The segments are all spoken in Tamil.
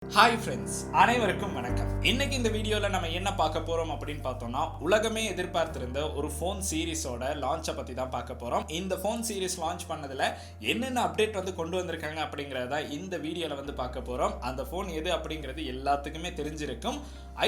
ஹாய் ஃப்ரெண்ட்ஸ், அனைவருக்கும் வணக்கம். இன்னைக்கு இந்த வீடியோவில் நம்ம என்ன பார்க்க போகிறோம் அப்படின்னு பார்த்தோம்னா, உலகமே எதிர்பார்த்திருந்த ஒரு ஃபோன் சீரிஸோட லான்ச்சை பற்றி தான் பார்க்க போகிறோம். இந்த ஃபோன் சீரிஸ் லான்ச் பண்ணதில் என்னென்ன அப்டேட் வந்து கொண்டு வந்திருக்காங்க அப்படிங்கிறத இந்த வீடியோவில் வந்து பார்க்க போகிறோம். அந்த ஃபோன் எது அப்படிங்கிறது எல்லாத்துக்குமே தெரிஞ்சிருக்கும்.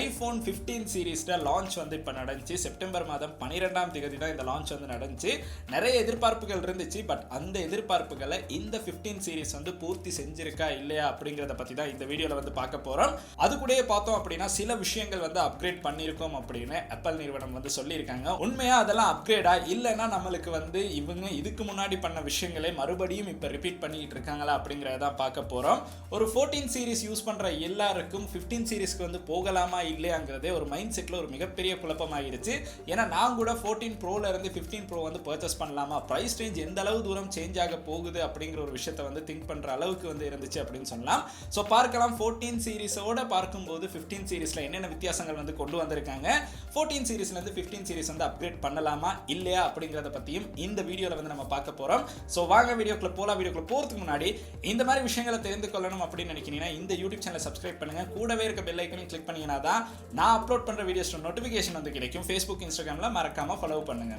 iPhone 15 சீரீஸில் லான்ச் வந்து இப்போ நடந்துச்சு. செப்டம்பர் மாதம் 12ஆம் தேதி தான் இந்த லான்ச் வந்து நடந்துச்சு. நிறைய எதிர்பார்ப்புகள் இருந்துச்சு. பட் அந்த எதிர்பார்ப்புகளை இந்த 15 சீரீஸ் வந்து பூர்த்தி செஞ்சிருக்கா இல்லையா அப்படிங்கிறத பற்றி தான் இந்த வீடியோவில் வந்து பார்க்க போகிறோம். அது கூடயே பார்த்தோம் அப்படின்னா சில விஷயங்கள் வந்து அப்கிரேட் பண்ணியிருக்கோம் அப்படின்னு ஆப்பிள் நிறுவனம் வந்து சொல்லியிருக்காங்க. உண்மையா அதெல்லாம் அப்கிரேடா இல்லைன்னா நம்மளுக்கு வந்து இவங்க இதுக்கு முன்னாடி பண்ண விஷயங்களை மறுபடியும் இப்போ ரிப்பீட் பண்ணிட்டு இருக்காங்களா அப்படிங்கிறத பார்க்க போகிறோம். ஒரு 14 சீரீஸ் யூஸ் பண்ணுற எல்லாருக்கும் 15 சீரீஸ்க்கு வந்து போகலாமா இல்லையாங்கிறதே ஒரு மைண்ட் செட்டில் ஒரு மிகப்பெரிய குழப்பம் ஆகிடுச்சு. ஏன்னா நான் கூட 14 ப்ரோல இருந்து 15 ப்ரோ வந்து பர்ச்சேஸ் பண்ணலாமா, ப்ரைஸ் ரேஞ்ச் எந்த அளவு தூரம் சேஞ்ச் ஆக போகுது அப்படிங்கிற ஒரு விஷயத்தை வந்து திங்க் பண்ணுற அளவுக்கு வந்து இருந்துச்சு அப்படின்னு சொல்லலாம். ஸோ பார்க்கலாம் 14 சீரீஸோட பார்க்கும்போது 15 சீரீஸில் என்னென்ன வித்தியாசங்கள் வந்து கொண்டு வந்திருக்காங்க, 14 சீரீஸ்லேருந்து 15 சீரீஸ் வந்து அப்கிரேட் பண்ணலாமா இல்லையா அப்படிங்கிறத பற்றியும் இந்த வீடியோவில் வந்து நம்ம பார்க்க போகிறோம். ஸோ வாங்க வீடியோக்குள்ள போகலாம். வீடியோக்குள்ள போகிறதுக்கு முன்னாடி இந்த மாதிரி விஷயங்களை தெரிந்து கொள்ளணும் அப்படின்னு நினைக்கிறீங்கன்னா இந்த யூடியூப் சேனலை சப்ஸ்கிரைப் பண்ணுங்க. கூடவே இருக்க பெல் ஐக்கனையும் கிளிக் பண்ணீங்கன்னா தான் நான் அப்லோட் பண்ற வீடியோஸ் நோட்டிஃபிகேஷன் வந்து கிடைக்கும். ஃபேஸ்புக், இன்ஸ்டாகிராம்ல மறக்காம ஃபாலோ பண்ணுங்க.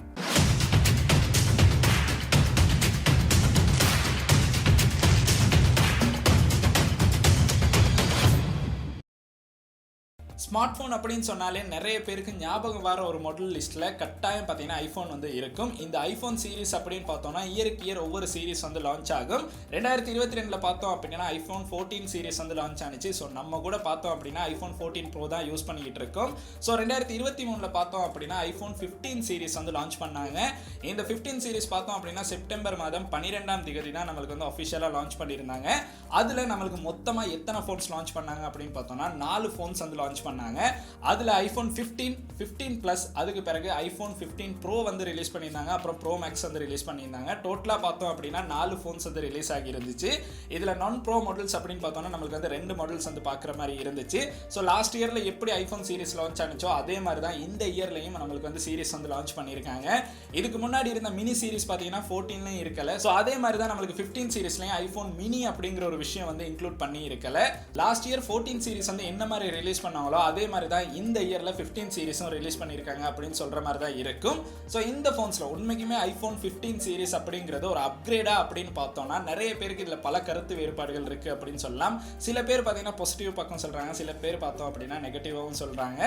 ஸ்மார்ட் ஃபோன் அப்படின்னு சொன்னாலே நிறைய பேருக்கு ஞாபகம் வர ஒரு மாடல் லிஸ்ட்டில் கட்டாயம் பார்த்தீங்கன்னா ஐஃபோன் வந்து இருக்கும். இந்த ஐஃபோன் சீரிஸ் அப்படின்னு பார்த்தோம்னா இயருக்கு இயர் ஒவ்வொரு சீரிஸ் வந்து லான்ச் ஆகும். 2022 பார்த்தோம் அப்படின்னா ஐஃபோன் 14 சீரிஸ் வந்து லான்ச் ஆனிச்சு. ஸோ நம்ம கூட பார்த்தோம் அப்படின்னா ஐஃபோன் 14 ப்ரோ தான் யூஸ் பண்ணிக்கிட்டு இருக்கோம். ஸோ 2023 பார்த்தோம் அப்படின்னா ஐஃபோன் 15 சீரிஸ் வந்து லான்ச் பண்ணாங்க. இந்த 15 சீரிஸ் பார்த்தோம் அப்படின்னா செப்டம்பர் மாதம் 12ஆம் தேதி தான் நம்மளுக்கு வந்து அஃபிஷியலாக லான்ச் பண்ணியிருந்தாங்க. அதில் நம்மளுக்கு மொத்தமாக எத்தனை ஃபோன்ஸ் லான்ச் பண்ணாங்க அப்படின்னு பார்த்தோம்னா 4 ஃபோன்ஸ் வந்து லான்ச் பண்ணாங்க. அதுல iPhone 15, 15 Plus, அதுக்கு பிறகு iPhone 15 Pro வந்து ரிலீஸ் பண்ணியிருந்தாங்க. அப்புறம் Pro Max வந்து ரிலீஸ் பண்ணியிருந்தாங்க. டோட்டலா பார்த்தோம் அப்படின்னா 4 ஃபோன்ஸ் வந்து ரிலீஸ் ஆகி இருந்துச்சு. இதுல நான் ப்ரோ மாடல்ஸ் அப்படின்னு பார்த்தோம்னா நம்மளுக்கு வந்து 2 மாடல்ஸ் வந்து பார்க்குற மாதிரி இருந்துச்சு. ஸோ லாஸ்ட் இயர்ல எப்படி ஐஃபோன் சீரிஸ் லான்ச் ஆனிச்சோ அதே மாதிரி தான் இந்த இயர்லையும் நம்மளுக்கு வந்து சீரிஸ் வந்து லான்ச் பண்ணியிருக்காங்க. இதுக்கு முன்னாடி இருந்த மினி சீரிஸ் பார்த்தீங்கன்னா 14லையும் இருக்கல. ஸோ அதே மாதிரி தான் நம்மளுக்கு 15 சீரிஸ்லையும் ஐஃபோன் மினி அப்படிங்கிற ஒரு விஷயம் வந்து இன்க்ளூட் பண்ணி இருக்கல. லாஸ்ட் இயர் 14 சீரிஸ் வந்து என்ன மாதிரி ரிலீஸ் பண்ணாங்களோ அதே மாதிரி தான் இந்த இயர்ல 15 சீரிஸும் ரிலீஸ் பண்ணியிருக்காங்க அப்படின்னு சொல்ற மாதிரி தான் இருக்கும். ஸோ இந்த ஃபோன்ஸ்ல உண்மைக்குமே ஐஃபோன் 15 சீரிஸ் அப்படிங்கிறது ஒரு அப்கிரேடா அப்படின்னு பார்த்தோம்னா நிறைய பேருக்கு இதுல பல கருத்து வேறுபாடுகள் இருக்கு அப்படின்னு சொல்லலாம். சில பேர் பார்த்தீங்கன்னா பாசிட்டிவ் பக்கம் சொல்றாங்க, சில பேர் பார்த்தோம் அப்படின்னா நெகட்டிவாகவும் சொல்றாங்க.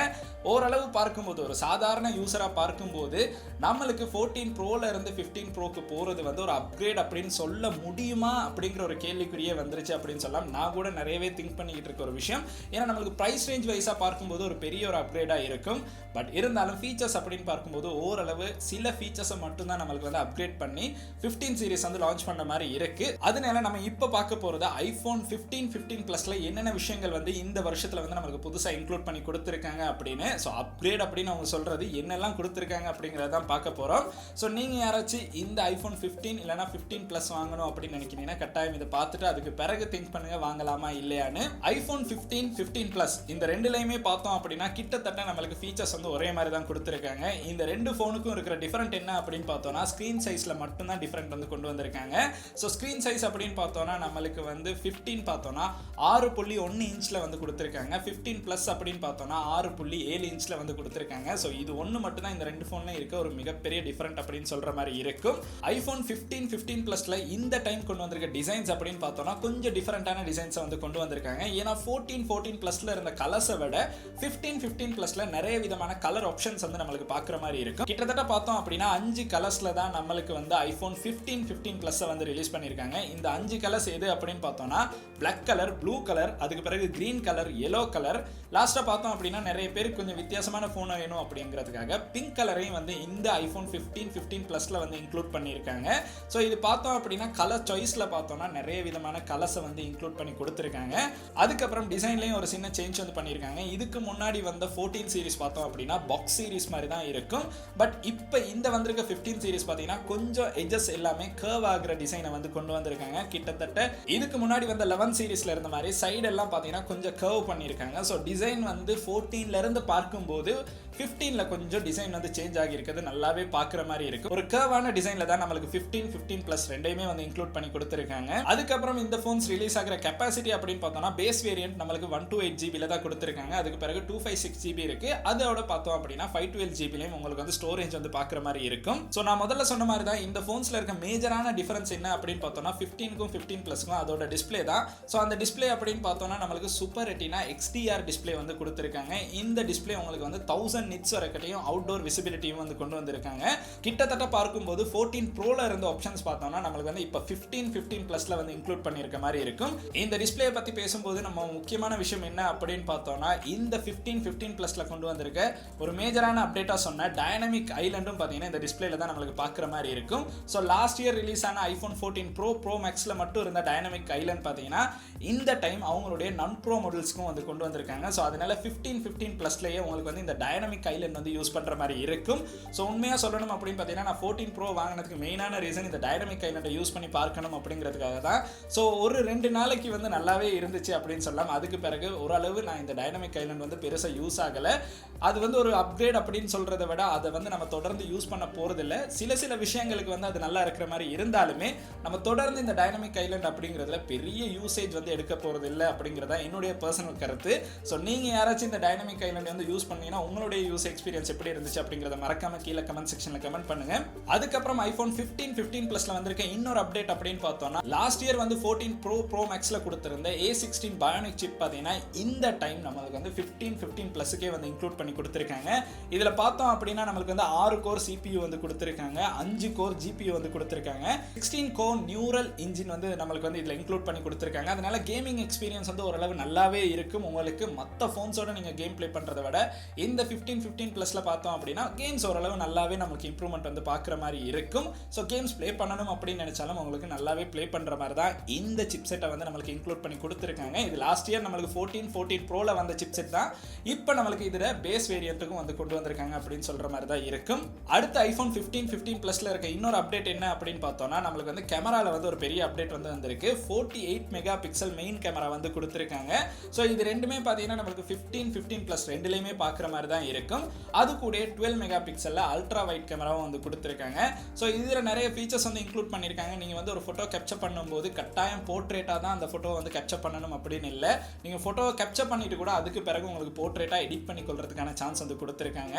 ஓரளவு பார்க்கும்போது ஒரு சாதாரண யூசரா பார்க்கும்போது நம்மளுக்கு 14 ப்ரோல இருந்து 15 ப்ரோக்கு போறது வந்து ஒரு அப்கிரேட் அப்படின்னு சொல்ல முடியுமா அப்படிங்கிற ஒரு கேள்விக்குறியே வந்துருச்சு அப்படின்னு சொல்லலாம். நான் கூட நிறையவே திங்க் பண்ணிக்கிட்டு இருக்க ஒரு விஷயம். ஏன்னா நம்மளுக்கு பிரைஸ் ரேஞ்ச் வைஸா பார்க்கும்போது ஒரு பெரிய ஒரு அப்கிரேடா இருக்கும். பட் இருந்தாலும் ஃபீச்சர்ஸ் அப்படின்னு பார்க்கும்போது ஓரளவு சில ஃபீச்சர்ஸை மட்டும் தான் நம்மளுக்கு வந்து அப்கிரேட் பண்ணி 15 சீரிஸ் வந்து லான்ச் பண்ண மாதிரி இருக்கு. அதனால நம்ம இப்போ பார்க்க போறது ஐஃபோன் 15, 15 Plusல என்னென்ன விஷயங்கள் வந்து இந்த வருஷத்துல வந்து நம்மளுக்கு புதுசா இன்க்ளூட் பண்ணி கொடுத்துருக்காங்க அப்படின்னு. ஸோ அப்கிரேட் அப்படின்னு அவங்க சொல்றது என்னெல்லாம் கொடுத்துருக்காங்க அப்படிங்கிறத தான் பார்க்க போறோம். ஸோ நீங்க யாராச்சும் இந்த ஐஃபோன் 15 இல்லைனா 15 Plus வாங்கணும் அப்படின்னு நினைக்கிறீங்கன்னா கட்டாயம் இதை பார்த்துட்டு அதுக்கு பிறகு திங்க் பண்ணுங்க வாங்கலாமா இல்லையான்னு. ஐஃபோன் 15, 15 Plus இந்த ரெண்டுலையுமே பார்த்தோம் அப்படின்னா கிட்டத்தட்ட நம்மளுக்கு ஃபீச்சர்ஸ் வந்து ஒரே மாதிரி தான் கொடுத்துருக்காங்க. இந்த ரெண்டு ஃபோனுக்கும் இருக்கிற டிஃபரெண்ட் என்ன அப்படின்னு பார்த்தோம்னா ஸ்க்ரீன் சைஸ்ல மட்டும்தான் டிஃபரெண்ட் வந்து கொண்டு வந்திருக்காங்க. ஸோ ஸ்க்ரீன் சைஸ் அப்படின்னு பார்த்தோம்னா நம்மளுக்கு வந்து 15 பார்த்தோம்னா 6.1 இன்ச்ல வந்து கொடுத்துருக்காங்க. 15 Plus அப்படின்னு பார்த்தோம்னா 6.7 இன்ச்ல வந்து கொடுத்துருக்காங்க. ஸோ இது ஒன்று மட்டும் தான் இந்த ரெண்டு ஃபோன்லையும் இருக்க ஒரு மிகப்பெரிய டிஃபரெண்ட் அப்படின்னு சொல்ற மாதிரி இருக்கும். ஐஃபோன் 15, 15 Plusல இந்த டைம் கொண்டு வந்திருக்க டிசைன்ஸ் அப்படின்னு பார்த்தோம்னா கொஞ்சம் டிஃபரெண்டான டிசைன்ஸை வந்து கொண்டு வந்திருக்காங்க. ஏன்னா 14, 14 Plusல இருந்த கலர்ஸை விட 15, 15 Plusல நிறைய விதமான கலர் ஆப்ஷன்ஸ் வந்து நம்மளுக்கு பார்க்குற மாதிரி இருக்கும். கிட்டத்தட்ட பார்த்தோம் அப்படின்னா 5 கலர்ஸ்ல தான் நம்மளுக்கு வந்து ஐஃபோன் 15, 15 Plus வந்து ரிலீஸ் பண்ணியிருக்காங்க. இந்த 5 கலர்ஸ் எது அப்படின்னு பார்த்தோம்னா பிளாக் கலர், ப்ளூ கலர், அதுக்கு பிறகு கிரீன் கலர், எல்லோ கலர், லாஸ்ட்டாக பார்த்தோம் அப்படின்னா நிறைய பேருக்கு கொஞ்சம் வித்தியாசமான ஃபோன் வேணும் அப்படிங்கிறதுக்காக பிங்க் கலரையும் வந்து இந்த ஐஃபோன் 15, 15 Plusல வந்து இன்க்ளூட் பண்ணியிருக்காங்க. ஸோ இது பார்த்தோம் அப்படின்னா கலர் சாய்ஸில் பார்த்தோம்னா நிறைய விதமான கலர்ஸை வந்து இன்க்ளூட் பண்ணி கொடுத்துருக்காங்க. அதுக்கப்புறம் டிசைன்லையும் ஒரு சின்ன சேஞ்ச் வந்து பண்ணியிருக்காங்க. இதுக்கு முன்னாடி வந்த 14 சீரிஸ் பார்த்தோம் அப்படின்னா பாக்ஸ் சீரிஸ் மாதிரி தான் இருக்கும். பட் இப்போ இந்த வந்திருக்க 15 சீரிஸ் பார்த்தீங்கன்னா கொஞ்சம் எட்ஜஸ் எல்லாமே கர்வ் ஆகிற டிசைனை வந்து கொண்டு வந்திருக்காங்க. கிட்டத்தட்ட இதுக்கு முன்னாடி வந்த 11 சீரிஸ்ல இருந்த மாதிரி சைடு எல்லாம் பார்த்தீங்கன்னா கொஞ்சம் கர்வ் பண்ணியிருக்காங்க. ஸோ டிசைன் வந்து 14ல இருந்து பார்க்கும்போது 15ல கொஞ்சம் டிசைன் வந்து சேஞ்ச் ஆகியிருக்கிறது நல்லாவே பார்க்குற மாதிரி இருக்கு. ஒரு கர்வான டிசைன்ல தான் நம்மளுக்கு 15+ ரெண்டையுமே வந்து இன்க்ளூட் பண்ணி கொடுத்துருக்காங்க. அதுக்கப்புறம் இந்த ஃபோன்ஸ் ரிலீஸ் ஆகிற கெப்பாசிட்டி அப்படின்னு பார்த்தோம்னா பேஸ் வேரியன்ட் நம்மளுக்கு 128 ஜிபில தான் கொடுத்துருக்காங்க. அதுக்கு பிறகு 256 ஜிபி இருக்கு. அதோட பார்த்தோம் அப்படின்னா 512 ஜிபிலையும் உங்களுக்கு வந்து ஸ்டோரேஜ் வந்து பார்க்குற மாதிரி இருக்கும். ஸோ நான் முதல்ல சொன்ன மாதிரி தான் இந்த ஃபோன்ஸ்ல இருக்க மேஜரான டிஃபரன்ஸ் என்ன அப்படின்னு பார்த்தோம்னா 15க்கும் 15+க்கும் அதோட டிஸ்பிளே தான். ஸோ அந்த டிஸ்பிளே அப்படின்னு பார்த்தோம்னா நம்மளுக்கு சூப்பர் ரெட்டினா XDR டிஸ்பிளே வந்து கொடுத்துருக்காங்க. இந்த டிஸ்பிளே உங்களுக்கு வந்து 1000 நிட்ஸ் வரைக்கும் அவுட்டோர் விசிபிலிட்டியும் வந்து கொண்டு வந்திருக்காங்க. கிட்டத்தட்ட பார்க்கும்போது 14 ப்ரோல இருந்த ஆப்ஷன்ஸ் பார்த்தோம்னா நம்மளுக்கு வந்து இப்போ 15+ல வந்து இன்க்ளூட் பண்ணியிருக்க மாதிரி இருக்கும். இந்த டிஸ்பிளே பத்தி பேசும்போது நம்ம முக்கியமான விஷயம் என்ன அப்படின்னு பார்த்தோம்னா இந்த 15+ல கொண்டு வந்திருக்க ஒரு மேஜரான அப்டேட்டா சொன்ன டைனமிக் ஐலண்டும் பார்த்தீங்கன்னா இந்த டிஸ்பிளேல தான் நம்மளுக்கு பார்க்குற மாதிரி இருக்கும். ஸோ லாஸ்ட் இயர் ரிலீஸ் ஆன iPhone 14 Pro Maxல மட்டும் இருந்த டைனமிக் ஐலண்ட் பார்த்தீங்கன்னா இந்த டைம் அவங்களுடைய நான் ப்ரோ மாடல்ஸ்க்கும் வந்து கொண்டு வந்திருக்காங்க. ஸோ அதனால 15+லயே உங்களுக்கு வந்து இந்த டைனமிக் ஐலண்ட் வந்து யூஸ் பண்ற மாதிரி இருக்கும். ஸோ உண்மையா சொல்லணும் அப்படின்னு பார்த்தீங்கன்னா நான் 14 Pro வாங்கினதுக்கு மெயினான ரீசன் இந்த டைனமிக் ஐலண்டை யூஸ் பண்ணி பார்க்கணும் அப்படிங்கிறதுக்காக தான். ஸோ ஒரு 2 நாளைக்கு வந்து நல்லாவே இருந்துச்சு அப்படின்னு சொல்லலாம். அதுக்கு பிறகு ஓரளவு நான் இந்த டைனமிக் ஐலண்ட் வந்து பெருசாக யூஸ் ஆகலை. அது வந்து ஒரு அப்கிரேட் அப்படின்னு சொல்றதை விட அதை வந்து நம்ம தொடர்ந்து யூஸ் பண்ண போறதில்லை. சில விஷயங்களுக்கு வந்து அது நல்லா இருக்கிற மாதிரி இருந்தாலுமே நம்ம தொடர்ந்து இந்த டைனமிக் ஐலண்ட் அப்படிங்கிறதுல பெரிய யூசேஜ் வந்து எடுக்க போறது இல்லை அப்படிங்கிறதா என்னுடைய பர்சனல் கருத்து. ஸோ நீங்க யாராச்சும் இந்த டைனமிக் ஐலண்ட் வந்து யூஸ் பண்ணீங்கன்னா உங்களுடைய யூஸ் எக்ஸ்பீரியன்ஸ் எப்படி இருந்துச்சு அப்படிங்கிறத மறக்காம கீழே கமெண்ட் செக்ஷன்ல கமெண்ட் பண்ணுங்க. அதுக்கப்புறம் iPhone 15+ல வந்திருக்க இன்னொரு அப்டேட் அப்படின்னு பார்த்தோம்னா லாஸ்ட் இயர் வந்து 14 Pro Maxல கொடுத்திருந்த A16 பயோனிக் சிப் பார்த்தீங்கன்னா இந்த டைம் நம்மளுக்கு வந்து 15+க்கே வந்து இன்க்ளூட் பண்ணி கொடுத்திருக்காங்க. இதுல பார்த்தோம் அப்படின்னா நம்மளுக்கு வந்து 6 கோர் CPU வந்து கொடுத்திருக்காங்க, 5 கோர் GPU வந்து கொடுத்திருக்காங்க, 16 கோர் நியூரல் இன்ஜின் வந்து நம்மளுக்கு வந்து இதுல இன்க்ளூட் பண்ணி கொடுத்திருக்காங்க. அதனால கேமிங் எக்ஸ்பீரியன்ஸ் வந்து ஓரளவு நல்லாவே இருக்கும். உங்களுக்கு மற்ற ஃபோன்ஸோட நீங்க கேம் பிளே பண்றதை விட இந்த 15+ல பார்த்தோம் அப்படின்னா கேம்ஸ் ஓரளவு நல்லாவே நமக்கு இம்ப்ரூவ்மெண்ட் வந்து பார்க்குற மாதிரி இருக்கும். ஸோ கேம்ஸ் ப்ளே பண்ணணும் அப்படின்னு நினைச்சாலும் உங்களுக்கு நல்லாவே ப்ளே பண்ணுற மாதிரி தான் இந்த சிப்செட்டை வந்து நம்மளுக்கு இன்க்ளூட் பண்ணி கொடுத்துருக்காங்க. இது லாஸ்ட் இயர் நம்மளுக்கு 14 ப்ரோல வந்த சிப்செட் தான் இப்போ நம்மளுக்கு இதில் பேஸ் வேரியண்ட்டுக்கும் வந்து கொண்டு வந்திருக்காங்க அப்படின்னு சொல்கிற மாதிரி தான் இருக்கும். அடுத்து iPhone 15+ல இருக்க இன்னொரு அப்டேட் என்ன அப்படின்னு பார்த்தோம்னா நம்மளுக்கு வந்து கேமராவில் வந்து ஒரு பெரிய அப்டேட் வந்து வந்திருக்கு. 48 மெகா பிக்சல் மெயின் கேமரா வந்து கொடுத்துருக்காங்க. ஸோ இது ரெண்டுமே பார்த்தீங்கன்னா நம்மளுக்கு 15+ ரெண்டுலையுமே பார்க்குற மாதிரி தான் இருக்கும். அது கூட 12 மெகா பிக்சல்ல அல்ட்ரா வைட் கேமராவும் வந்து கொடுத்துருக்காங்க. ஸோ இதில் நிறைய ஃபீச்சர்ஸ் வந்து இன்க்ளூட் பண்ணியிருக்காங்க. நீங்கள் வந்து ஒரு ஃபோட்டோ கேப்சர் பண்ணும்போது கட்டாயம் போர்ட்ரேட்டாக தான் அந்த ஃபோட்டோ வந்து கேப்சர் பண்ணணும் அப்படின்னு இல்லை. நீங்கள் ஃபோட்டோவை கேப்சர் பண்ணிட்டு கூட அதுக்கு பிறகு உங்களுக்கு போர்ட்ரேட்டாக எடிட் பண்ணி கொள்றதுக்கான சான்ஸ் வந்து கொடுத்துருக்காங்க.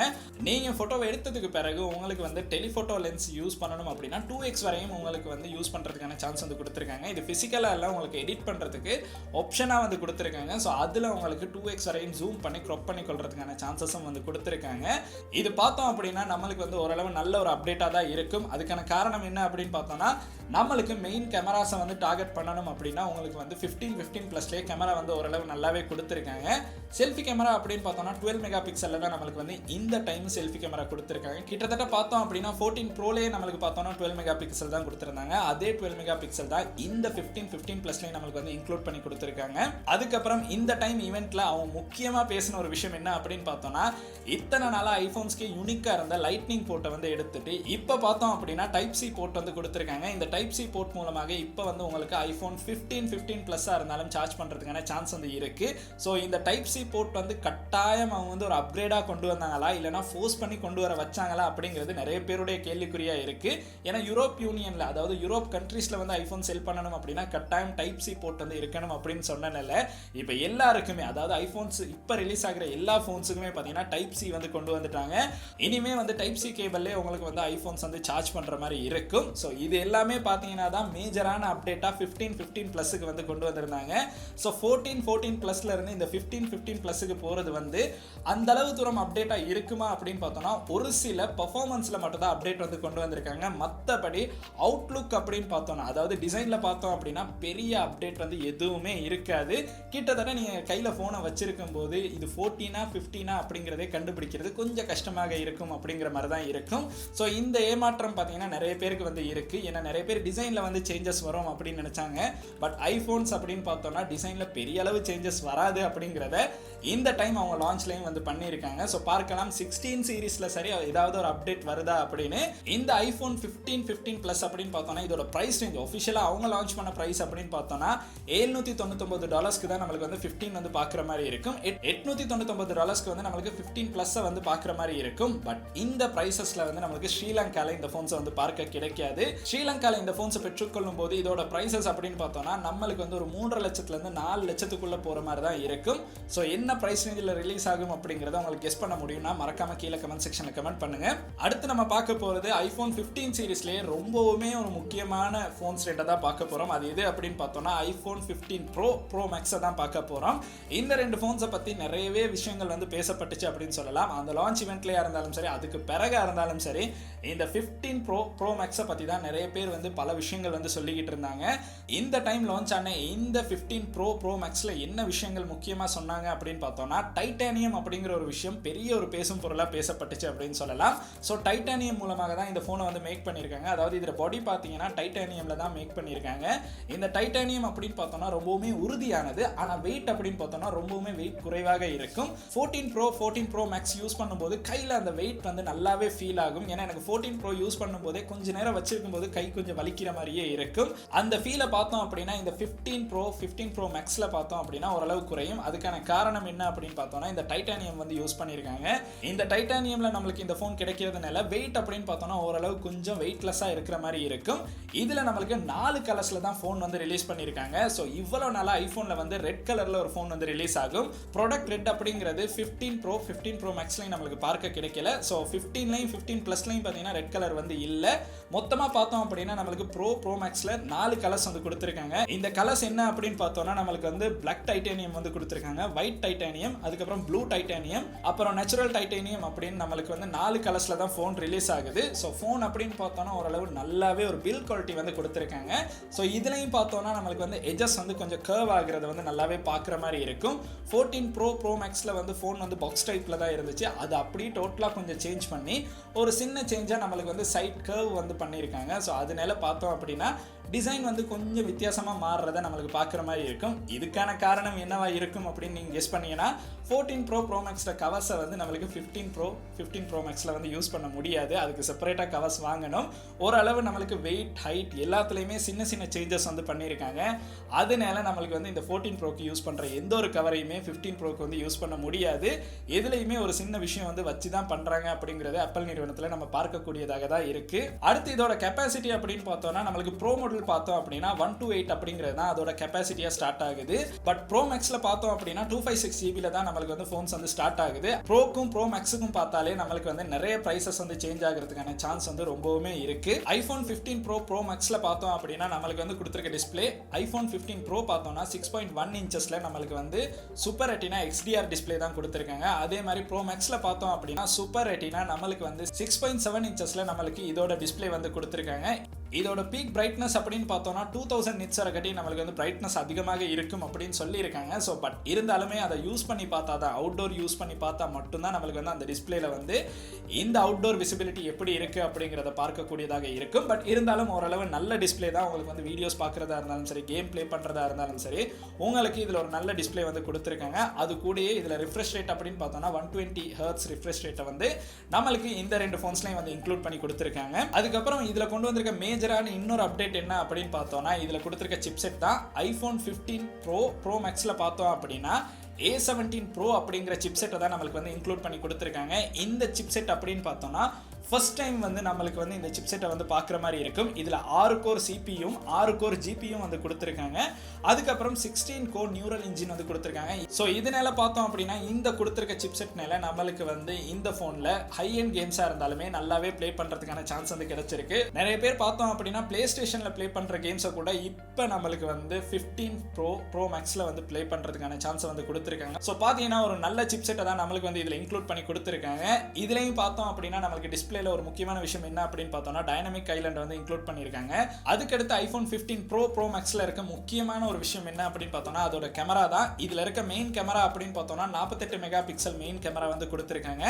நீங்கள் ஃபோட்டோவை எடுத்ததுக்கு பிறகு உங்களுக்கு வந்து டெலிஃபோட்டோ லென்ஸ் யூஸ் பண்ணணும் அப்படின்னா 2x வரையும் உங்களுக்கு வந்து யூஸ் பண்ணுறதுக்கான சான்ஸ் வந்து கொடுத்துருக்காங்க. இது ஃபிசிக்கலாக எல்லாம் உங்களுக்கு எடிட் பண்ணுறதுக்கு ஆப்ஷனாக வந்து கொடுத்துருக்காங்க. ஸோ அதில் உங்களுக்கு 2x வரையும் ஜூம் பண்ணி க்ராப் பண்ணி கொள்றதுக்கான சான்சஸும் வந்து கொடுத்துருக்காங்க. இது பார்த்தோம் அப்படின்னா நம்மளுக்கு வந்து ஓரளவு நல்ல ஒரு அப்டேட்டாக தான் இருக்கும். அதுக்கான காரணம் என்ன அப்படின்னு பார்த்தோம்னா நம்மளுக்கு மெயின் கேமராஸை வந்து டார்கெட் பண்ணணும் அப்படின்னா உங்களுக்கு வந்து 15+லேயே கேமரா வந்து ஓரளவு நல்லாவே கொடுத்துருக்காங்க. செல்ஃபி கேமரா அப்படின்னு பார்த்தோம்னா 12 மெகா பிக்சல்ல தான் நம்மளுக்கு வந்து இந்த டைம் செல்ஃபி கேமரா கொடுத்துருக்காங்க. கிட்டத்தட்ட பார்த்தோம் அப்படின்னா 14 ப்ரோலேயே நம்மளுக்கு பார்த்தோம்னா 12 மெகா பிக்சல் தான் கொடுத்துருந்தாங்க. அதே 12 மெகா பிக்சல் தான் இந்த 15+லேயே நம்மளுக்கு வந்து இன்க்ளூட் பண்ணி கொடுத்துருக்காங்க. அதுக்கப்புறம் இந்த டைம் ஈவெண்ட்ல அவங்க முக்கியமாக பேசின ஒரு விஷயம் என்ன அப்படின்னு பார்த்தோம்னா இத்தனை நாளாக ஐஃபோன்ஸ்க்கு யூனிக்காக இருந்த லைட்னிங் போர்ட்டை வந்து எடுத்துட்டு இப்போ பார்த்தோம் அப்படின்னா டைப் சி போர்ட் வந்து கொடுத்துருக்காங்க. இந்த டைப் சி போர்ட் மூலமாக இப்போ வந்து உங்களுக்கு iPhone 15+ஆக இருந்தாலும் சார்ஜ் பண்ணுறதுக்கான சான்ஸ் வந்து இருக்கு. ஸோ இந்த டைப் சி போர்ட் வந்து கட்டாயம் அவங்க வந்து ஒரு அப்கிரேடாக கொண்டு வந்தாங்களா இல்லைனா ஃபோர்ஸ் பண்ணி கொண்டு வர வச்சாங்களா அப்படிங்கிறது நிறைய பேருடைய கேள்விக்குறியாக இருக்கு. ஏன்னா யூரோப் யூனியனில் அதாவது யூரோப் கண்ட்ரீஸில் வந்து ஐஃபோன் செல் பண்ணணும் அப்படின்னா கட்டாயம் டைப் சி போர்ட் வந்து இருக்கணும் அப்படின்னு சொன்னனால இப்போ எல்லாருக்குமே அதாவது ஐஃபோன்ஸ் இப்போ ரிலீஸ் ஆகிற எல்லா ஃபோன்ஸுக்குமே பார்த்தீங்கன்னா டைப் சி வந்து கொண்டு வந்துட்டாங்க. இனிமே வந்து டைப் சி கேபிள்லே உங்களுக்கு வந்து ஐஃபோன்ஸ் வந்து சார்ஜ் பண்ணுற மாதிரி இருக்கும். ஸோ இது எல்லாமே பார்த்தீங்கன்னா தான் மேஜரான அப்டேட்டாக 15+க்கு வந்து கொண்டு வந்திருந்தாங்க. ஸோ 14+ல இருந்து இந்த 15+க்கு போகிறது வந்து அந்த அளவு தூரம் அப்டேட்டாக இருக்குமா அப்படின்னு பார்த்தோம்னா ஒரு சில பர்ஃபார்மன்ஸில் மட்டும் தான் அப்டேட் வந்து கொண்டு வந்திருக்காங்க. மற்றபடி அவுட்லுக் அப்படின்னு பார்த்தோம்னா அதாவது டிசைனில் பார்த்தோம் அப்படின்னா பெரிய அப்டேட் வந்து எதுவுமே இருக்காது. கிட்டத்தட்ட நீங்கள் கையில் ஃபோனை வச்சிருக்கும் போது இது 14ஆ 15ஆ அப்படிங்கிறதே கண்டுபிடிக்கிறது கொஞ்சம் கஷ்டமாக இருக்கும் அப்படிங்கிற மாதிரி தான் இருக்கும். ஸோ இந்த ஏமாற்றம் பார்த்தீங்கன்னா நிறைய பேருக்கு வந்து இருக்கு. ஏன்னா நிறைய பேர் டிசைனில் வந்து சேஞ்சஸ் வரும் அப்படின்னு நினைச்சாங்க. பட் ஐஃபோன்ஸ் அப்படின்னு பார்த்தோம்னா டிசைனில் பெரிய அளவு சேஞ்சஸ் வராது அப்படிங்கிறத இந்த டைம் அவங்க லான்ச்லையும் வந்து பண்ணியிருக்காங்க. ஸோ பார்க்கலாம் 16 சீரீஸில் சரி ஏதாவது ஒரு அப்டேட் வருதா அப்படின்னு. இந்த ஐஃபோன் 15 ப்ளஸ் அப்படின்னு பார்த்தோம்னா இதோட ப்ரைஸ் ரேஞ்ச் ஒஃபிஷியலாக அவங்க லான்ச் பண்ண ப்ரைஸ் அப்படின்னு பார்த்தோம்னா $799 தான் நம்மளுக்கு வந்து 15 வந்து பார்க்குற மாதிரி இருக்கும். $899 வந்து நம்மளுக்கு 15 ப்ளஸ்ஸை வந்து பார்க்குற மாதிரி இருக்கும். பட் இந்த ப்ரைஸஸில் வந்து நம்மளுக்கு ஸ்ரீலங்காவில் இந்த ஃபோன்ஸை வந்து பார்க்க கிடைக்காது. ஸ்ரீலங்காவில் இந்த ஃபோன்ஸை பெற்றுக்கொள்ளும் போது இதோட ப்ரைஸஸ் அப்படின்னு பார்த்தோம்னா நம்மளுக்கு வந்து ஒரு 3.5 லட்சத்துலேருந்து 4 லட்சத்துக்குள்ளே போகிற மாதிரி தான் இருக்கும். ஸோ என்ன பிரைஸ் ரேஞ்சில் ரிலீஸ் ஆகும் அப்படிங்கறத உங்களுக்கு கெஸ் பண்ண முடியும்னா மறக்காம கீழே கமெண்ட் செக்ஷன்ல கமெண்ட் பண்ணுங்க. அடுத்து நம்ம பார்க்க போறது ஐபோன் 15 சீரிஸ்லயே ரொம்பவுமே ஒரு முக்கியமான போன்ஸ் ரெண்டை தான் பார்க்க போறோம். அது எது அப்படின்னு பார்த்தோம்னா ஐபோன் 15 ப்ரோ மேக்ஸை தான் பார்க்க போறோம். இந்த ரெண்டு போன்ஸை பத்தி நிறையவே விஷயங்கள் வந்து பேசப்பட்டுச்சு அப்படின்னு சொல்லலாம். அந்த லான்ச் இவெண்ட்லயா இருந்தாலும் சரி அதுக்கு பிறகு இருந்தாலும் சரி இந்த 15 ப்ரோ மேக்ஸை பத்தி தான் நிறைய பேர் வந்து பல விஷயங்கள் வந்து சொல்லிக்கிட்டு இருந்தாங்க. இந்த டைம் லான்ச் ஆன இந்த 15 ப்ரோ மேக்ஸ்ல என்ன விஷயங்கள் முக்கியமா சொன்னாங்க அப்படின்னு பார்த்தோம்னா டைட்டானியம் அப்படிங்கிற ஒரு விஷயம் பெரிய ஒரு பேசும் பொருளாக பேசப்பட்டுச்சு அப்படின்னு சொல்லலாம். ஸோ டைட்டானியம் மூலமாக தான் இந்த ஃபோனை வந்து மேக் பண்ணியிருக்காங்க. அதாவது இதில் பாடி பார்த்தீங்கன்னா டைட்டானியமில் தான் மேக் பண்ணியிருக்காங்க. இந்த டைட்டானியம் அப்படின்னு பார்த்தோம்னா ரொம்பவுமே உறுதியானது. ஆனால் வெயிட் அப்படின்னு பார்த்தோம்னா ரொம்பவுமே வெயிட் குறைவாக இருக்கும். 14 ப்ரோ மேக்ஸ் யூஸ் பண்ணும்போது கையில் அந்த வெயிட் வந்து நல்லாவே ஃபீல் ஆகும். ஏன்னா எனக்கு 14 ப்ரோ யூஸ் பண்ணும்போதே கொஞ்சம் நேரம் வச்சிருக்கும் போது கை கொஞ்சம் வலிக்கிற மாதிரியே இருக்கும். அந்த ஃபீலை பார்த்தோம் அப்படின்னா இந்த 15 ப்ரோ மேக்ஸில் பார்த்தோம் அப்படின்னா ஓரளவு குறையும். அதுக்கான காரணம் என்ன அப்படின்னு பார்த்தோம்னா இந்த டைட்டானியம் வந்து யூஸ் பண்ணியிருக்காங்க. இந்த டைட்டானியம்ல நம்மளுக்கு இந்த ஃபோன் கிடைக்கிறதுனால வெயிட் அப்படின்னு பார்த்தோம்னா ஓரளவு கொஞ்சம் வெயிட்லெஸ்ஸாக இருக்கிற மாதிரி இருக்கும். இதில் நம்மளுக்கு 4 கலர்ஸில் தான் ஃபோன் வந்து ரிலீஸ் பண்ணியிருக்காங்க. ஸோ இவ்வளோ நாளாக ஐஃபோனில் வந்து ரெட் கலரில் ஒரு ஃபோன் வந்து ரிலீஸ் ஆகும். ப்ராடக்ட் ரெட் அப்படிங்கிறது 15 ப்ரோ மேக்ஸ்லையும் நம்மளுக்கு பார்க்க கிடைக்கல. ஸோ 15லையும் 15 ப்ளஸ்லையும் பார்த்தீங்கன்னா ரெட் கலர் வந்து இல்லை. மொத்தமாக பார்த்தோம் அப்படின்னா நம்மளுக்கு ப்ரோ மேக்ஸில் 4 கலர்ஸ் வந்து கொடுத்துருக்காங்க. இந்த கலர்ஸ் என்ன அப்படின்னு பார்த்தோம்னா நம்மளுக்கு வந்து பிளாக் டைட்டானியம் வந்து கொடுத்துருக்காங்க, ஒயிட் டைட்டானியம், அதுக்கப்புறம் ப்ளூ டைட்டானியம், அப்புறம் நேச்சுரல் டைட்டானியம் அப்படின்னு நம்மளுக்கு வந்து 4 கலர்ஸ்ல தான் ஃபோன் ரிலீஸ் ஆகுது. ஸோ ஃபோன் அப்படின்னு பார்த்தோம்னா ஓரளவு நல்லாவே ஒரு பில் குவாலிட்டி வந்து கொடுத்துருக்காங்க. ஸோ இதுலையும் பார்த்தோம்னா நம்மளுக்கு வந்து எஜஸ் வந்து கொஞ்சம் கர்வ் ஆகுறது வந்து நல்லாவே பார்க்குற மாதிரி இருக்கும். 14 ப்ரோ மேக்ஸில் வந்து ஃபோன் வந்து பாக்ஸ் டைப்பில் தான் இருந்துச்சு. அது அப்படியே டோட்டலாக கொஞ்சம் சேஞ்ச் பண்ணி ஒரு சின்ன சேஞ்சாக நம்மளுக்கு வந்து சைட் கர்வ் வந்து பண்ணியிருக்காங்க. ஸோ அதனால பார்த்தோம் அப்படின்னா டிசைன் வந்து கொஞ்சம் வித்தியாசமாக மாறுறதை நம்மளுக்கு பார்க்குற மாதிரி இருக்கும். இதுக்கான காரணம் என்னவா இருக்கும் அப்படின்னு நீங்கள் கெஸ் பண்ணீங்கன்னா 14 ப்ரோ மேக்ஸில் கவர்ஸை வந்து நம்மளுக்கு 15 ப்ரோ மேக்ஸில் வந்து யூஸ் பண்ண முடியாது. அதுக்கு செப்பரேட்டாக கவர்ஸ் வாங்கணும். ஓரளவு நம்மளுக்கு வெயிட் ஹைட் எல்லாத்துலேயுமே சின்ன சேஞ்சஸ் வந்து பண்ணியிருக்காங்க. அதனால நம்மளுக்கு வந்து இந்த 14 ப்ரோக்கு யூஸ் பண்ணுற எந்த ஒரு கவரையுமே 15 ப்ரோக்கு வந்து யூஸ் பண்ண முடியாது. எதுலையுமே ஒரு சின்ன விஷயம் வந்து வச்சு தான் பண்ணுறாங்க அப்படிங்கிறது ஆப்பிள் நிறுவனத்தில் நம்ம பார்க்கக்கூடியதாக தான் இருக்குது. அடுத்து இதோட கெப்பாசிட்டி அப்படின்னு பார்த்தோம்னா நம்மளுக்கு ப்ரோ மாடல் பார்த்தோம் அப்படின்னா 128 அப்படிங்கிறது தான் அதோட கெப்பாசிட்டியா ஸ்டார்ட் ஆகுது. பட் ப்ரோ மேக்ஸ்ல பார்த்தோம் அப்படின்னா 256 ஜிபில தான் நம்மளுக்கு வந்து ஃபோன்ஸ் வந்து ஸ்டார்ட் ஆகுது. ப்ரோக்கும் ப்ரோ மேக்ஸுக்கும் பார்த்தாலே நம்மளுக்கு வந்து நிறைய பிரைசஸ் வந்து சேஞ்ச் ஆகிறதுக்கான சான்ஸ் வந்து ரொம்பவுமே இருக்கு. ஐபோன் 15 ப்ரோ மேக்ஸ்ல பார்த்தோம் அப்படின்னா நம்மளுக்கு வந்து கொடுத்திருக்க டிஸ்பிளே ஐபோன் 15 ப்ரோ பார்த்தோம்னா 6.1 இன்ச்சஸ்ல நம்மளுக்கு வந்து சூப்பர் ரெட்டினா XDR டிஸ்பிளே தான் கொடுத்திருக்காங்க. அதே மாதிரி ப்ரோ மேக்ஸ்ல பார்த்தோம் அப்படின்னா சூப்பர் ரெட்டினா நம்மளுக்கு வந்து 6.7 இன்ச்சஸ்ல நம்மளுக்கு இதோட டிஸ்பிளே வந்து கொடுத்திருக்காங்க. இதோட பீக் பிரைட்னஸ் அப்படின்னு பார்த்தோம்னா 2000 நிட்ஸ் வரைக்கும் நம்மளுக்கு வந்து பிரைட்னஸ் அதிகமாக இருக்கும் அப்படின்னு சொல்லியிருக்காங்க. ஸோ பட் இருந்தாலுமே அதை யூஸ் பண்ணி பார்த்தா தான் அவுட்டோர் யூஸ் பண்ணி பார்த்தா மட்டும்தான் நம்மளுக்கு வந்து அந்த டிஸ்பிளேல வந்து இந்த அவுட்டோர் விசிபிலிட்டி எப்படி இருக்கு அப்படிங்கிறத பார்க்கக்கூடியதாக இருக்கும். பட் இருந்தாலும் ஓரளவு நல்ல டிஸ்பிளே தான். உங்களுக்கு வந்து வீடியோஸ் பார்க்குறதா இருந்தாலும் சரி, கேம் பிளே பண்ணுறதா இருந்தாலும் சரி, உங்களுக்கு இதில் ஒரு நல்ல டிஸ்பிளே வந்து கொடுத்துருக்காங்க. அது கூடயே இதில் ரிஃப்ரெஷ் ரேட் அப்படின்னு பார்த்தோம்னா 120 ஹெர்ட்ஸ் ரிஃப்ரெஷ் ரேட்டை வந்து நம்மளுக்கு இந்த ரெண்டு ஃபோன்ஸ்லையும் வந்து இன்க்ளூட் பண்ணி கொடுத்துருக்காங்க. அதுக்கப்புறம் இதில் கொண்டு வந்திருக்க மேஜரான இன்னொரு அப்டேட் என்ன அப்படின்னு பார்த்தோம்னா இதில் கொடுத்துருக்க சிப்செட் தான் ஐபோன் 15 ப்ரோ மேக்ஸில் பார்த்தோம் அப்படின்னா A17 ப்ரோ அப்படிங்கிற சிப்செட்டை தான் நம்மளுக்கு வந்து இன்க்ளூட் பண்ணி கொடுத்துருக்காங்க. இந்த சிப்செட் அப்படின்னு பார்த்தோம்னா ஃபர்ஸ்ட் டைம் வந்து நம்மளுக்கு வந்து இந்த சிப்செட்டை வந்து பார்க்குற மாதிரி இருக்கும். இதில் 6 கோர் சிபியும் 6 கோர் ஜிபியும் வந்து கொடுத்துருக்காங்க. அதுக்கப்புறம் 16 கோர் நியூரல் இன்ஜின் வந்து கொடுத்துருக்காங்க. ஸோ இதனால பார்த்தோம் அப்படின்னா இந்த கொடுத்துருக்க சிப்செட்னால நம்மளுக்கு வந்து இந்த ஃபோனில் ஹை எண்ட் கேம்ஸாக இருந்தாலுமே நல்லாவே ப்ளே பண்ணுறதுக்கான சான்ஸ் வந்து கிடைச்சிருக்கு. நிறைய பேர் பார்த்தோம் அப்படின்னா பிளே ஸ்டேஷனில் ப்ளே பண்ணுற கேம்ஸை கூட இப்போ நம்மளுக்கு வந்து 15 ப்ரோ மேக்ஸில் வந்து ப்ளே பண்ணுறதுக்கான சான்ஸை வந்து கொடுத்துருக்காங்க. ஸோ பார்த்தீங்கன்னா ஒரு நல்ல சிப்செட்டை தான் நம்மளுக்கு வந்து இதில் இன்க்ளூட் பண்ணி கொடுத்துருக்காங்க. இதுலையும் பார்த்தோம் அப்படின்னா நம்மளுக்கு டிஸ்பிளே டிஸ்பிளேல ஒரு முக்கியமான விஷயம் என்ன அப்படின்னு பார்த்தோம்னா டைனமிக் ஐலண்ட் வந்து இன்க்ளூட் பண்ணியிருக்காங்க. அதுக்கடுத்து ஐபோன் 15 ப்ரோ மேக்ஸ்ல இருக்க முக்கியமான ஒரு விஷயம் என்ன அப்படின்னு பார்த்தோம்னா அதோட கேமரா தான். இதுல இருக்க மெயின் கேமரா அப்படின்னு பார்த்தோம்னா 48 மெகா பிக்சல் மெயின் கேமரா வந்து கொடுத்திருக்காங்க.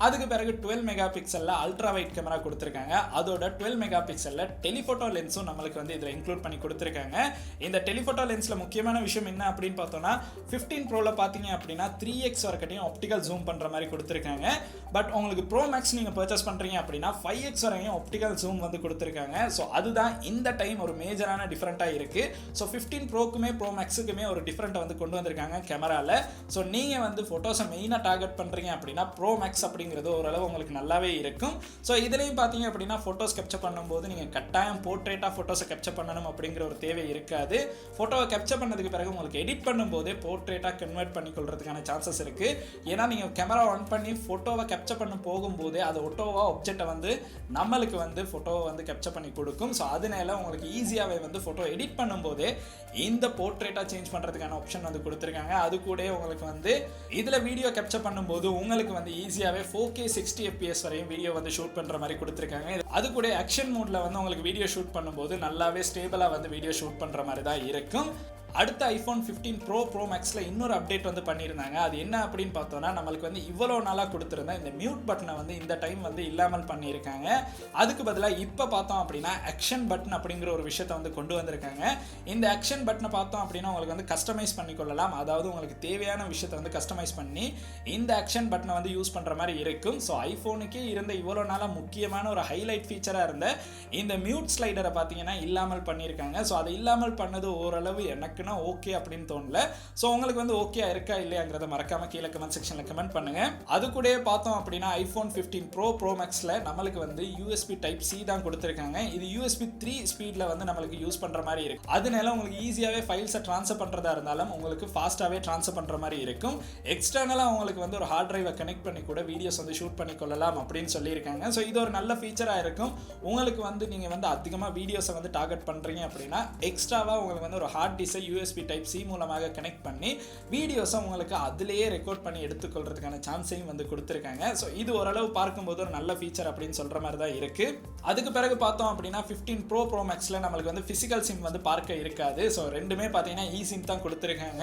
அதுக்கு பிறகு 12 மெகா பிக்சல்ல அல்ட்ரா வைட் கேமரா கொடுத்திருக்காங்க. அதோட 12 மெகா பிக்சல்ல டெலிஃபோட்டோ லென்ஸும் நம்மளுக்கு வந்து இதுல இன்க்ளூட் பண்ணி கொடுத்திருக்காங்க. இந்த டெலிஃபோட்டோ லென்ஸ்ல முக்கியமான விஷயம் என்ன அப்படின்னு பார்த்தோம்னா 15 ப்ரோல பாத்தீங்க அப்படின்னா 3x வரைக்கும் ஆப்டிகல் ஜூம் பண்ற மாதிரி கொடுத்திருக்காங்க. பட் உங்களுக்கு ப்ரோ மேக்ஸ் நீங்க பர்ச்சேஸ் பண்றீங்க அப்படின்னா 5x வரைக்கும் ஆப்டிகல் ஜூம் வந்து கொடுத்திருக்காங்க. ஸோ அதுதான் இந்த டைம் ஒரு மேஜரான டிஃபரெண்டா இருக்கு. ஸோ 15 ப்ரோக்குமே ப்ரோ மேக்ஸுக்குமே ஒரு டிஃபரெண்ட் வந்து கொண்டு வந்திருக்காங்க கேமரால. ஸோ நீங்க வந்து போட்டோஸை மெயினா டார்கெட் பண்றீங்க அப்படின்னா ப்ரோ மேக்ஸ் அப்படிங்கிறது ஓரளவு உங்களுக்கு நல்லாவே இருக்கும். ஸோ இதுலயும் பாத்தீங்க அப்படின்னா போட்டோஸ் கேப்சர் பண்ணும்போது நீங்க கட்டாயம் போர்ட்ரேட்டா போட்டோஸை கேப்சர் பண்ணணும் அப்படிங்கிற ஒரு தேவை இருக்காது. போட்டோவை கேப்சர் பண்ணதுக்கு பிறகு உங்களுக்கு எடிட் பண்ணும்போதே போர்ட்ரேட்டா கன்வெர்ட் பண்ணி கொள்றதுக்கான சான்சஸ் இருக்கு. ஏன்னா நீங்க கேமரா ஆன் பண்ணி போட்டோவை கேப்சர் பண்ண போகும்போதே அது ஒட்டோவா ஆப்ஜெக்டை வந்து நம்மளுக்கு வந்து போட்டோவை வந்து கேப்சர் பண்ணி கொடுக்கும். ஸோ அதனால உங்களுக்கு ஈஸியாவே வந்து போட்டோ எடிட் பண்ணும்போதே இந்த போர்ட்ரேட்டா சேஞ்ச் பண்றதுக்கான ஆப்ஷன் வந்து கொடுத்துருக்காங்க. அது கூட உங்களுக்கு வந்து இதுல வீடியோ கேப்சர் பண்ணும்போது உங்களுக்கு வந்து ஈஸியாவே 4K 60 fps வரையும் வீடியோ வந்து ஷூட் பண்ற மாதிரி கொடுத்துருக்காங்க. அது கூட ஆக்ஷன் மோட்ல வந்து உங்களுக்கு வீடியோ ஷூட் பண்ணும்போது நல்லாவே ஸ்டேபிளா வந்து வீடியோ ஷூட் பண்ற மாதிரி தான் இருக்கும். அடுத்த ஐபோன் 15 ப்ரோ மேக்ஸ்ல இன்னொரு அப்டேட் வந்து பண்ணியிருந்தாங்க. அது என்ன அப்படின்னு பார்த்தோம்னா நம்மளுக்கு வந்து இவ்வளவு நாளா கொடுத்திருந்த இந்த மியூட் பட்டனை வந்து இந்த டைம் வந்து இல்லாமல் பண்ணியிருக்காங்க. அதுக்கு பதிலாக இப்போ பார்த்தோம் அப்படின்னா ஆக்ஷன் பட்டன் அப்படிங்கிற ஒரு விஷயத்தை வந்து கொண்டு வந்திருக்காங்க. இந்த ஆக்ஷன் பட்டனை பார்த்தோம் அப்படின்னா உங்களுக்கு வந்து கஸ்டமைஸ் பண்ணிக்கொள்ளலாம். அதாவது உங்களுக்கு தேவையான விஷயத்தை வந்து கஸ்டமைஸ் பண்ணி இந்த ஆக்ஷன் பட்டனை வந்து யூஸ் பண்ற மாதிரி இருக்கும். ஸோ ஐபோனுக்கே இருந்த இவ்வளவு நாளா முக்கியமான ஒரு ஹைலைட் ஃபீச்சரா இருந்த இந்த மியூட் ஸ்லைடரை பார்த்தீங்கன்னா இல்லாமல் பண்ணியிருக்காங்க. ஸோ அதை இல்லாமல் பண்ணது ஓரளவு எனக்கு ஓகே அப்படின்னு தோணல. சோ உங்களுக்கு வந்து ஓகே இருக்கா இல்லையாங்கறத மறக்காம கீழ கமெண்ட் செக்ஷன்ல கமெண்ட் பண்ணுங்க. அது கூடவே பார்த்தோம் அப்படின்னா ஐபோன் 15 ப்ரோ மேக்ஸ்ல நம்மளுக்கு வந்து USB டைப் C தான் கொடுத்திருக்காங்க. இது USB 3 ஸ்பீட்ல வந்து நம்மளுக்கு யூஸ் பண்ற மாதிரி இருக்கு. அதனால உங்களுக்கு ஈஸியாவே ஃபைல்ஸை ட்ரான்ஸ்ஃபர் பண்றதா இருந்தாலும் உங்களுக்கு ஃபாஸ்டாவே ட்ரான்ஸ்ஃபர் பண்ற மாதிரி இருக்கும். எக்ஸ்டர்னலா உங்களுக்கு வந்து ஒரு ஹார்ட் டிரைவை கனெக்ட் பண்ணி கூட வீடியோஸ் வந்து ஷூட் பண்ணி கொள்ளலாம் அப்படின்னு சொல்லியிருக்காங்க. ஸோ இது ஒரு நல்ல ஃபீச்சரா இருக்கும். உங்களுக்கு வந்து நீங்க வந்து அதிகமா வீடியோஸை வந்து டார்கெட் பண்றீங்க அப்படின்னா எக்ஸ்ட்ராவா உங்களுக்கு வந்து ஒரு ஹார்ட் டிஸ்கை USB டைப் C மூலமாக கனெக்ட் பண்ணி வீடியோஸை உங்களுக்கு அதிலேயே ரெக்கார்ட் பண்ணி எடுத்துக்கொள்றதுக்கான சான்ஸையும் வந்து கொடுத்துருக்காங்க. ஸோ இது ஓரளவு பார்க்கும்போது ஒரு நல்ல ஃபீச்சர் அப்படின்னு சொல்ற மாதிரி தான் இருக்கு. அதுக்கு பிறகு பார்த்தோம் அப்படின்னா 15 ப்ரோ மேக்ஸ்ல நம்மளுக்கு வந்து பிசிக்கல் சிம் வந்து பார்க்க இருக்காது. ஸோ ரெண்டுமே பார்த்தீங்கன்னா இ சிம் தான் கொடுத்துருக்காங்க.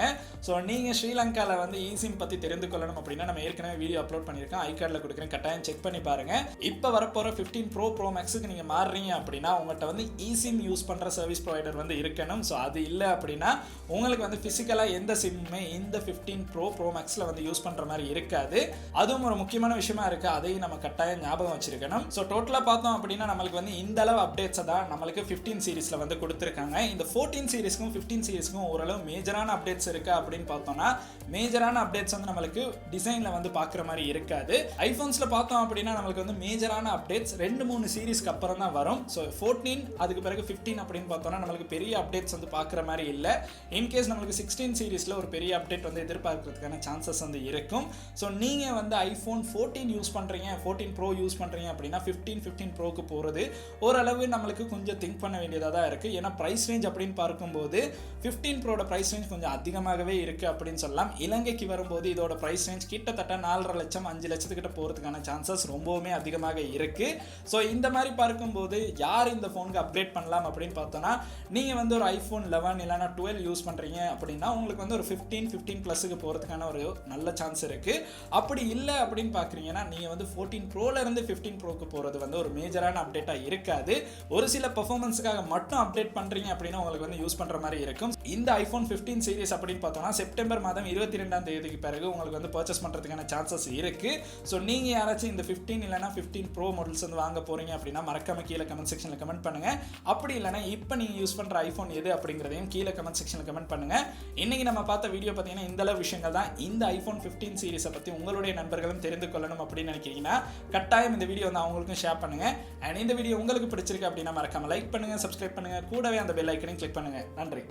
ஸோ நீங்க ஸ்ரீலங்கால வந்து இ சிம் பத்தி தெரிந்து கொள்ளணும் அப்படின்னா நம்ம ஏற்கனவே வீடியோ அப்லோட் பண்ணியிருக்கோம். ஐகார்ட்ல கொடுக்குறேன், கட்டாயம் செக் பண்ணி பாருங்க. இப்போ வரப்போற 15 ப்ரோ மேக்ஸுக்கு நீங்க மாறுறீங்க அப்படின்னா உங்கள்கிட்ட வந்து இ சிம் யூஸ் பண்ற சர்வீஸ் ப்ரொவைடர் வந்து இருக்கணும். ஸோ அது இல்லை அப்படின்னா உங்களுக்கு வந்து பிசிக்கலா எந்த சிம்மே இந்த 15 ப்ரோ மேக்ஸ்ல வந்து யூஸ் பண்ற மாதிரி இருக்காது. அதுவும் ஒரு முக்கியமான விஷயமா இருக்கு. அதையும் நம்ம கட்டாயம் ஞாபகம் வச்சிருக்கணும். சோ டோட்டலா பார்த்தோம் அப்படின்னா நம்மளுக்கு வந்து இந்த அளவு அப்டேட்ஸ் தான் நம்மளுக்கு 15 சீரிஸ்ல வந்து கொடுத்திருக்காங்க. இந்த 14 சீரிஸ்க்கும் 15 சீரிஸ்க்கும் ஓரளவு மேஜரான அப்டேட்ஸ் இருக்கு அப்படின்னு பார்த்தோம்னா மேஜரான அப்டேட்ஸ் வந்து நம்மளுக்கு டிசைன்ல வந்து பாக்குற மாதிரி இருக்காது. ஐபோன்ஸ்ல பார்த்தோம் அப்படின்னா நம்மளுக்கு வந்து மேஜரான அப்டேட்ஸ் 2-3 சீரிஸ்க்கு அப்புறம் தான் வரும். சோ 14 அதுக்கு பிறகு 15 அப்படின்னு பார்த்தோம்னா நம்மளுக்கு பெரிய அப்டேட்ஸ் வந்து பாக்குற மாதிரி இல்ல. இன்கேஸ் நம்மளுக்கு 16 சீரிஸ்ல ஒரு பெரிய அப்டேட் வந்து எதிர்பார்க்கிறதுக்கான சான்சஸ் வந்து இருக்கும். ஸோ நீங்க வந்து ஐபோன் 14 யூஸ் பண்றீங்க, 14 ப்ரோ யூஸ் பண்றீங்க அப்படின்னா 15 ப்ரோக்கு போறது ஓரளவு நம்மளுக்கு கொஞ்சம் திங்க் பண்ண வேண்டியதா தான் இருக்கு. ஏன்னா பிரைஸ் ரேஞ்ச் அப்படின்னு பார்க்கும்போது 15 ப்ரோட பிரைஸ் ரேஞ்ச் கொஞ்சம் அதிகமாகவே இருக்கு அப்படின்னு சொல்லலாம். இலங்கைக்கு வரும்போது இதோட பிரைஸ் ரேஞ்ச் கிட்டத்தட்ட 4.5 லட்சம் 5 லட்சத்துக்கிட்ட போறதுக்கான சான்சஸ் ரொம்பவுமே அதிகமாக இருக்கு. ஸோ இந்த மாதிரி பார்க்கும்போது யார் இந்த போனுக்கு அப்கிரேட் பண்ணலாம் அப்படின்னு பார்த்தோம்னா நீங்க வந்து ஒரு ஐபோன் 11 இல்லைன்னா 12 யூஸ் பண்றீங்க அப்படின்னா உங்களுக்கு வந்து ஒரு 15 பிளஸுக்கு போறதுக்கான ஒரு நல்ல சான்ஸ் இருக்கு. அப்படி இல்லை அப்படின்னு பாக்குறீங்கன்னா நீங்க வந்து 14 ப்ரோல இருந்து 15 ப்ரோக்கு போறது வந்து ஒரு மேஜரான அப்டேட்டா இருக்காது. ஒரு சில பெர்ஃபார்மன்ஸ்க்காக மட்டும் அப்டேட் பண்றீங்க அப்படின்னா உங்களுக்கு வந்து யூஸ் பண்ற மாதிரி இருக்கும். இந்த ஐபோன் 15 சீரிஸ் அப்படின்னு பார்த்தோம்னா செப்டம்பர் மாதம் 22ஆம் தேதிக்கு பிறகு உங்களுக்கு வந்து பர்ச்சேஸ் பண்றதுக்கான சான்சஸ் இருக்கு. ஸோ நீங்க யாராச்சும் இந்த 15 இல்லைன்னா 15 ப்ரோ மாடல்ஸ் வந்து வாங்க போறீங்க அப்படின்னா மறக்காம கீழே கமெண்ட் செக்ஷன்ல கமெண்ட் பண்ணுங்க. அப்படி இல்லைன்னா இப்போ நீங்க யூஸ் பண்ற ஐபோன் எது அப்படிங்கிறதையும் கீழே கமெண்ட் செக்ஷன்ல கமெண்ட் பண்ணுங்க. இன்னைக்கு நம்ம பார்த்த வீடியோ பார்த்தீங்கன்னா இந்த அளவு விஷயங்கள் தான். இந்த ஐபோன் 15 சீரிஸை பத்தி உங்களுடைய நண்பர்களும் தெரிந்து கொள்ளணும் அப்படின்னு நினைக்கிறீங்கன்னா கட்டாயம் இந்த வீடியோ வந்து அவங்களுக்கும் ஷேர் பண்ணுங்க. அண்ட் இந்த வீடியோ உங்களுக்கு பிடிச்சிருக்கு அப்படின்னா மறக்காம லைக் பண்ணுங்க, சப்ஸ்கிரைப் பண்ணுங்க, கூடவே அந்த பெல் ஐக்கனையும் கிளிக் பண்ணுங்க. நன்றி.